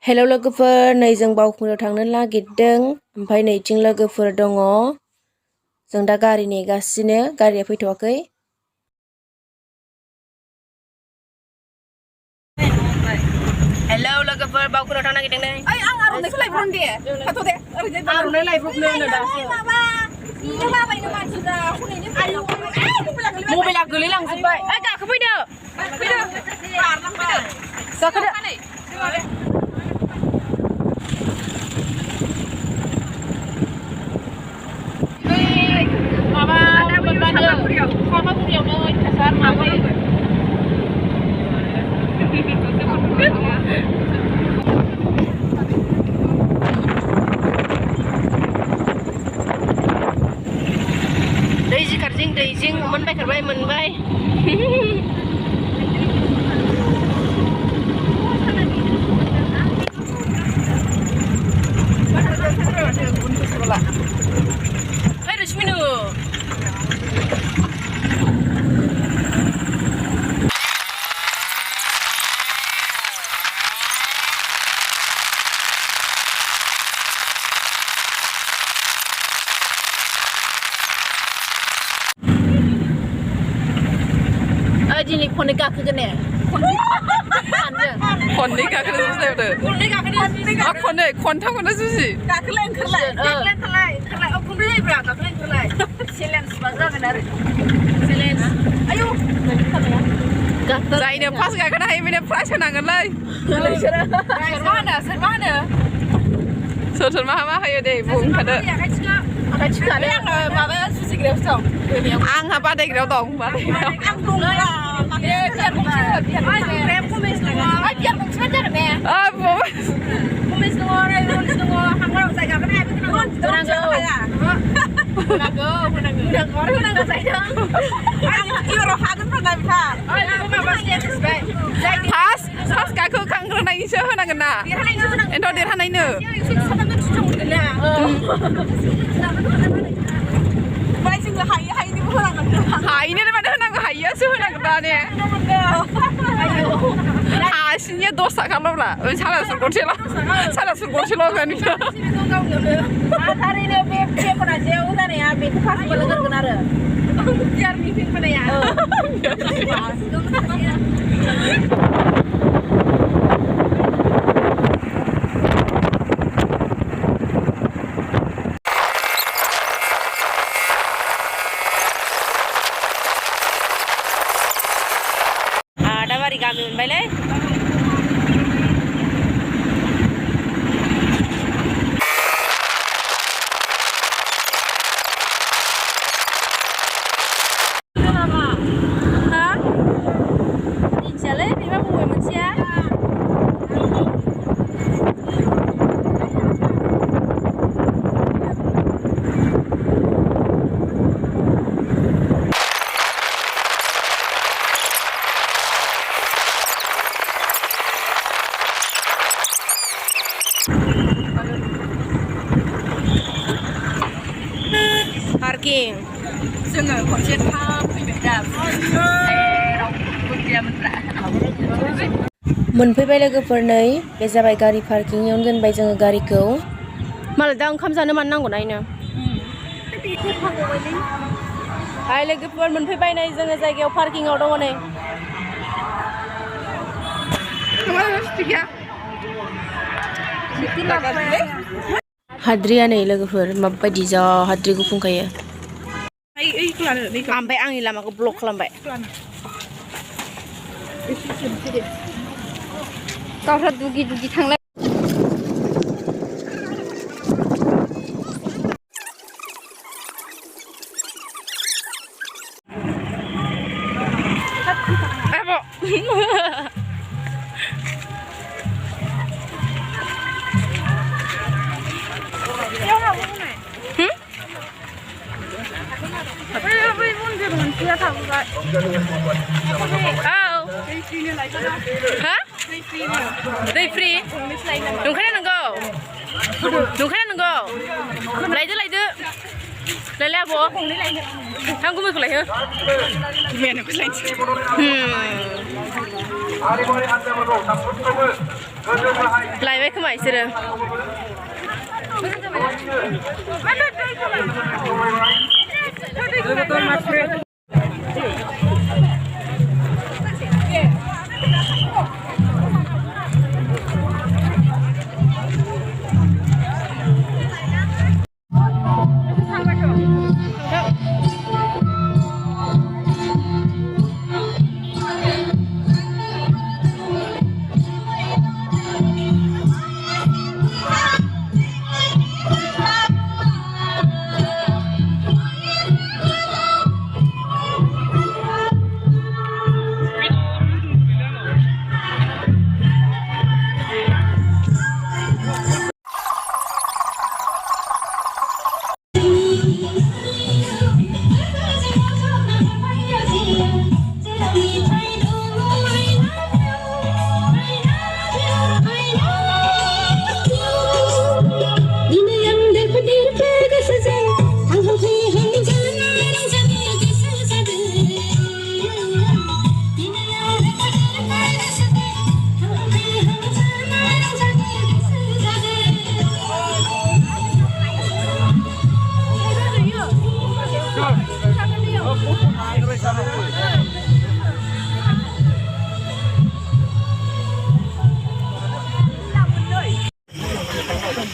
Hello लोगोफोर, नै जों बावखुंग्रियाव थांनो नागिरदों। ओमफ्राय नैथिं लोगोफोर दङ। जों दा गारि नेगासिनो, गारिया फैथ'वाखै। हेलौ लोगोफोर, बावखुंग्रियाव थांनो नागिरदों नै। ओइ आं आर'नाइखौ लायब्रबनो दे। थाथ' दे। आर'नाइ लायब्रबनो होनो दासो। मबाइला गोलैलांजोब्बाय। ओइ गाखोफैदो। गाखोदो। माबा सापागुरियावनो अयथासार माबा दै जिखारजिं दैजिं मोनबाय Hai Rusminu. Ini konek gakogen ya. Konek gakogen susah udah. Konek gakogen. Ah konek, kontak konek susah. Gakogen kerlai. Oh kungri berapa? Gakogen kerlai. Silence baca benar. Silence. Ayo. Saya ini pas gakogen hai, ini price kenangan lagi. Sermana. Soal mahal ayo deh, bung kada. Kali yang apa susi grafsong. Ang apa deh grafsong, Ang kungri. Biar kumis dong. Biar kumis aja deh. Ah, kumis dong. Hangar saya gak pernah itu nongol. Menang saya. Iyo roh hagen pernah bisa. Pas gaku kangkring naik sih, hendak kena. Endo dirhan naik ne. Hai ini mana hendak hai sih hendak kena ne. Hasilnya dosa kalau lah, salah surgol kan ini. Hari ini biar pernah jauh dari ya, biar pas belajar kenar. Biar meeting pada ya. Ada bari kami menbalai. Parking. Jangan kau cepat tidak. मोनफैबाय लोगोफोर नै बे जाबाय गारि पार्किंआवनो दोनबाय जोङो गारिखौ। मालाय दा ओंखाम जानो मानो नांगौ नायनो। हाय लोगोफोर मोनफैबाय नै जोङो जायगायाव पार्किंआव दङ नै। हाद्रिया नै लोगोफोर माबायदि जा हाद्रि गुफुंखायो। ओमफ्राय आंनि लामाखौ ब्लक खालामबाय। गावस्रा दुगि थांलाय। दै फ्रि नंखायना नंगौ लायदो लायलाय आब' आं गुमैखौ लायहो Gimana bisa? लायबाय खोमा इसोरो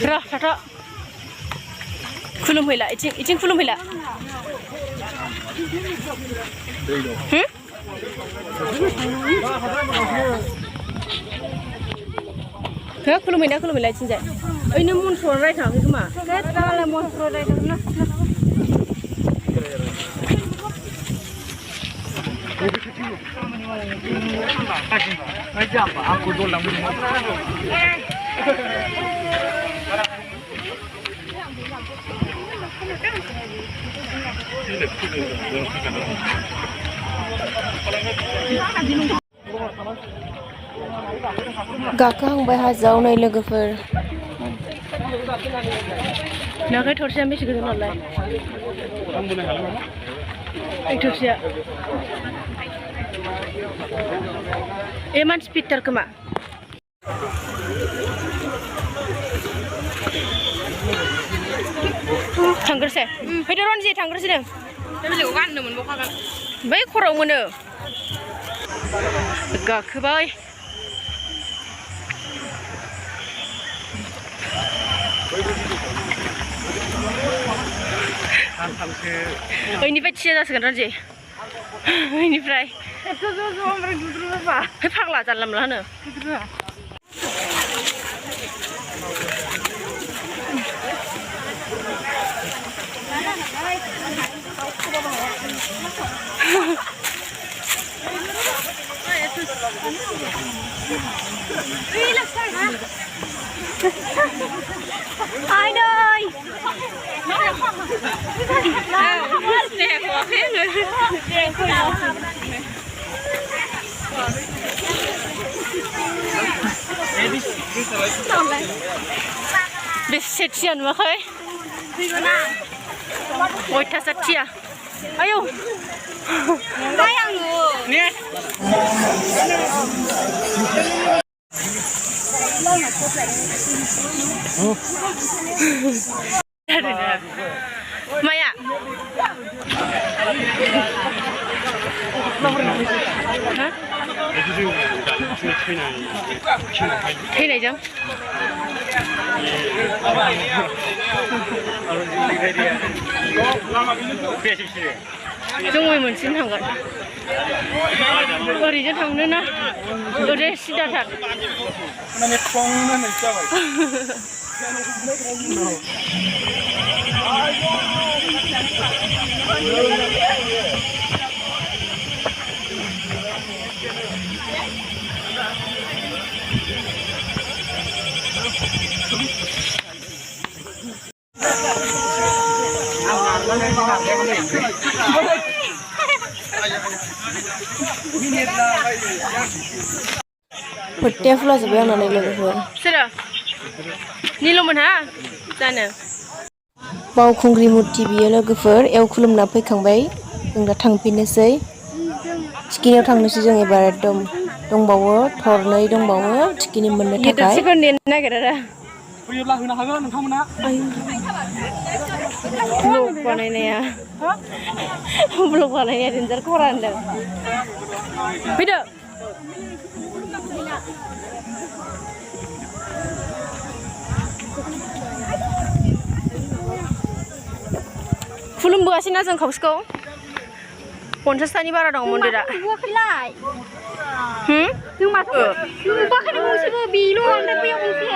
र' थाथ' खुलुमहैला इथिं खुलुमहैला हो खुलुमहैला इथिंजाय ओइनो मन्थ्र रायथाङाखै खोमा दालाय मन्थ्र रायथाङो गाखोहांबाय हाजोआव नै लोगोफोर नाखै थरसेया बेसे गोजान नालाय थरसेया ए मानसि फिटथार खोमा थांग्रोसै फैदो रनजि थांग्रोसै नों बे बेलेगाव गाननो मोनबावखागोन बै खर'आव मोनो गाखोबाय ओइनिफ्राय थिया जासिगोन रनजि ओइनिफ्राय फाग्ला जानला मोनला होनो ai ơi nè có thế người बेसे थिया नुवाखै अयथासार थिया आयौ माया थैनायजों जोंबो मोनसिम थांगोन ओरैजों थांनो ना ओरै सिदाथार Putih full aja biar nane logo. Sudah. Nilo mana? Sana. Bau kungri murti biar logo fur. Eu kulum napai kang bay. Enggak tang pinasai. Sekian tang nasi jangan ibarat dom. दंबावो थरनै दंबावो थिखिनि मोननो थाखाय गिदिरसिखौ नेनो नागिरो आरो फैयोब्ला होनो हागोन नोंथांमोना ब्लग बानायनाया ब्लग बानायनाया देन्जार खरा होनदों फैदो खुलुमबोगासिनो जों खावसेखौ 50तानि बारा दं मन्दिरा जों माथो नुबाखैनो गंसेबो बेल' ओमफ्राय बैयाव गंसे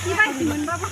बेबायदि मोनबाबो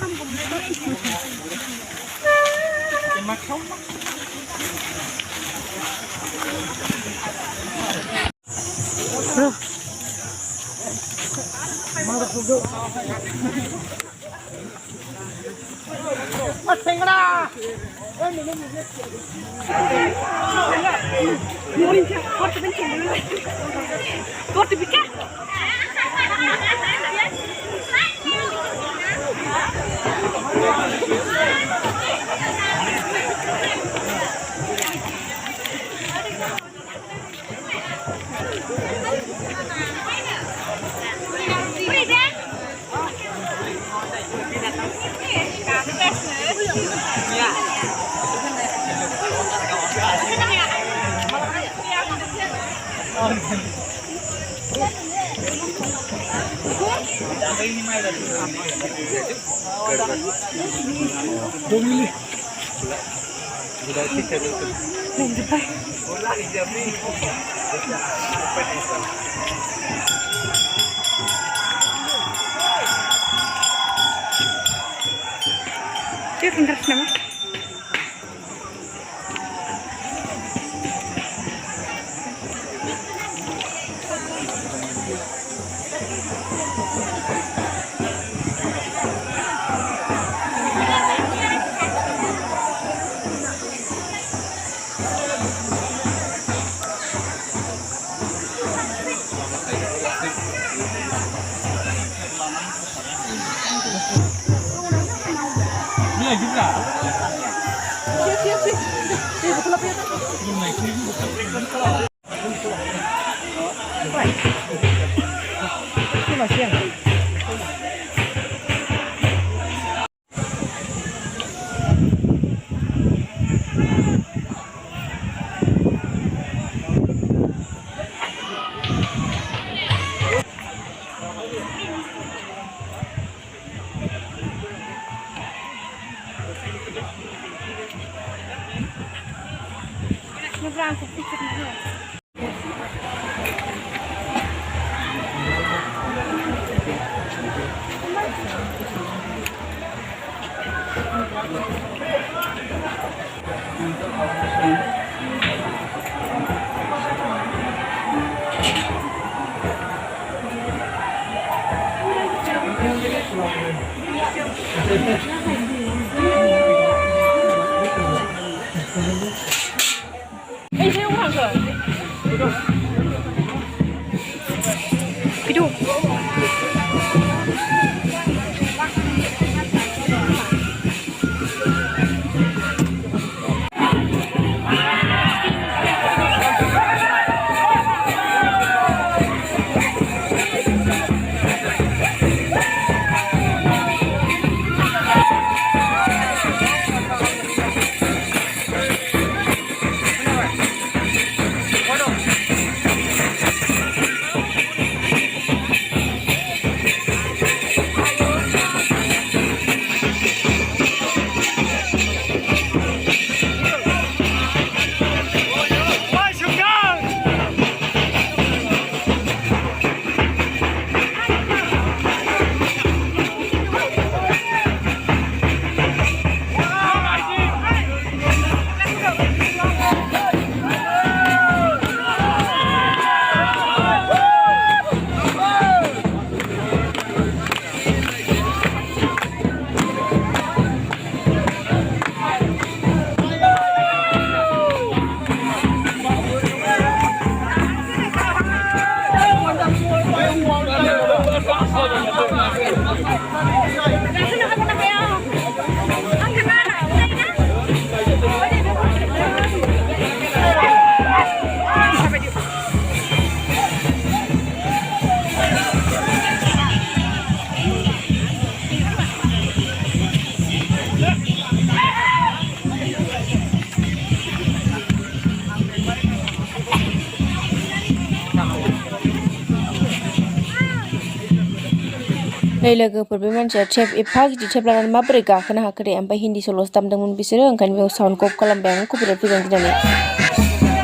नै लोगोफोर बे मानसिया टेप एफा गिदिर टेप लानानै माबोरै गाखोनो हाखो दे ओमफ्राय हिन्दी सल'सो दामदोंमोन बिसोरो ओंखायनो बेयाव साउन्डखौ अफ खालामबाय आं कपिराइट फैगोन गिनानै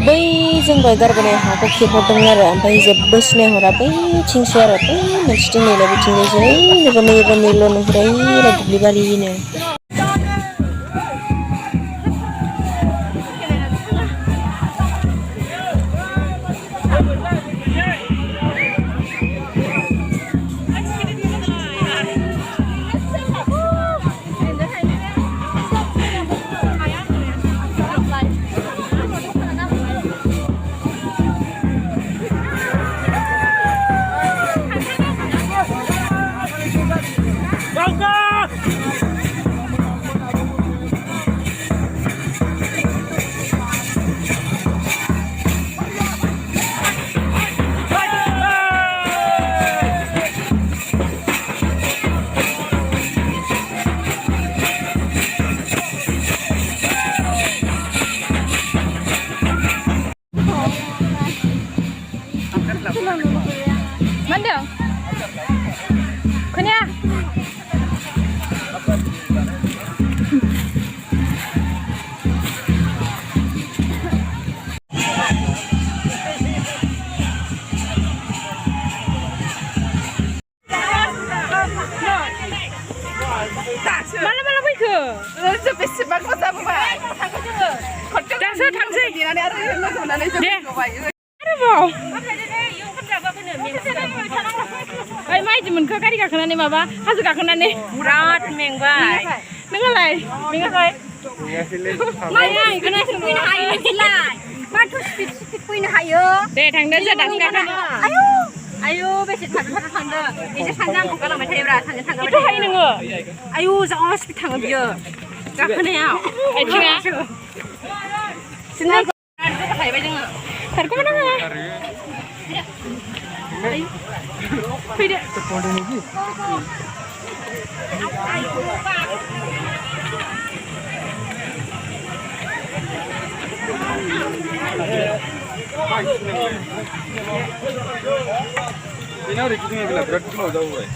बै जों दहाय गारबोनाय हाखौ खेबहरदोंमोन आरो ओमफ्राय जेबो सिनायहरा बैथिंसो आरो बै मोनसेथिं नैलाय बिथिंजायसो रोमै रोमैल' नुहुरो ओइलाय दुब्लि बारिनो Mana? Kena? Mana fैखो? जों बेसेबां मोजां बुंबाय थांगौ जोङो दासो थांसै देनानै आरो मोसानानै जों फैबाय आरोबाव ओइ माइदि मोनखो गारि गाखोनानै माबा हाजो गाखोनानै बिराद मेंबाय नोंलाय मेङाखै माया इखौनो फैनो हायो नोंसोरलाय माथो स्पिड फैनो हायो दे थांदो जों दासो गाखोनो आयौ आयौ बेसे थांदो एसे सानजा आंखौ गालांबाय थायोब्रा सानजा थांगाबाय थायो नोङो आयौ जा स्पिड थाङो बियो गाखोनायाव आथिङा सिनना थाहैबाय जोङो खारखोमा नाङा फैदो Ini udah gitu nggak berat cuma udah mulai.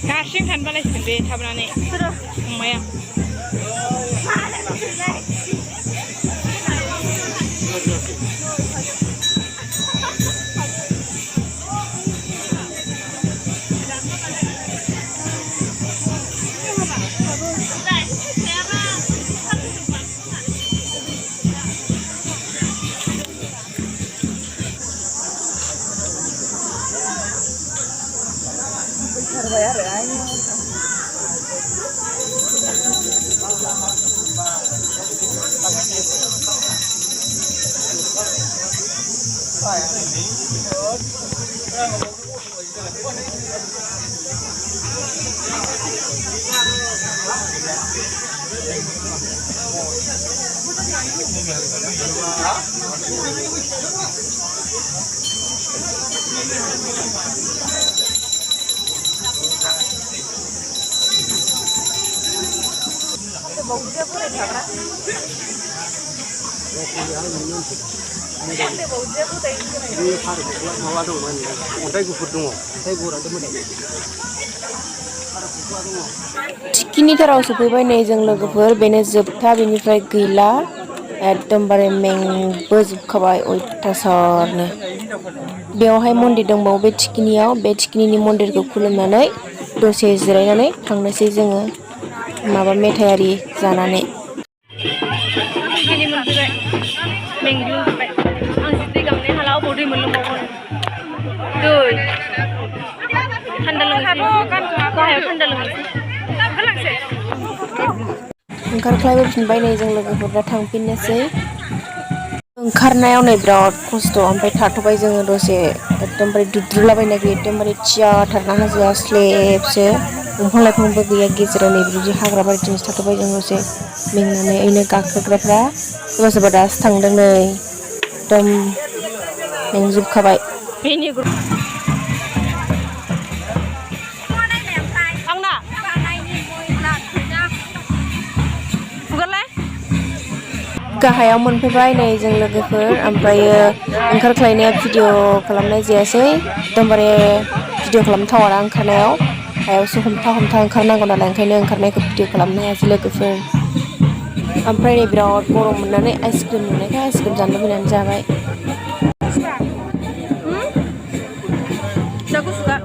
हारसिं थानबालायसिगोन बे थाबनानै फंबाया Baunya boleh berapa? थिखिनि थाराव सफैबाय नै जों लोगोफोर बेनो जोबथा बेनिफ्राय गैला एकदमबारे मेंबोजोबखाबाय अयथासारनो बेवहाय मन्दिर दंबावो बे थिखिनिनि मन्दिरखौ खुलुमनानै दसे जिरायनानै थांनोसै जोङो माबा मेथाइ आरि जानानै Gini menurut minggu sampai angsi gamne halau bodi menembakkan tuh tanda lagi kau hay tanda lagi kelang sih ओंखारख्लायबोफिनबाय नै जों लोगोफोर दा थांफिननोसै ओंखारनायाव नै बिराद खस्थ' ओमफ्राय थाथ'बाय जोङो दसे एकदमबारे दुद्रुलाबायनाय गैया एकदमबारे थियाथारना हाजोआ स्लेबसो दंफां लाइफांबो गैया गेजेराव नै बिदि हाग्रा बारिथिंसो थाथ'बाय जों दसे मेंनानै ओइनो गाखोग्राफ्रा सोरबा सोरबा दासो थांदों नै एकदम मेंजोबखाबाय गाहायाव मोनफैबाय नै जों लोगोफोर ओमफ्रायो ओंखारख्लायनाया भिडिअ खालामनाय जायासै एकदमबारे भिडिअ खालामथावा ओंखारनायाव हायावसो हमथा ओंखारनांगौ नालाय ओंखायनो ओंखारनायखौ भिडिअ खालामनो हायासै लोगोफोर ओमफ्राय नै बिराद गरम मोननानै आइसक्रिम नुनायखाय आइसक्रिम जानो लुबैनानै जाबाय jago suka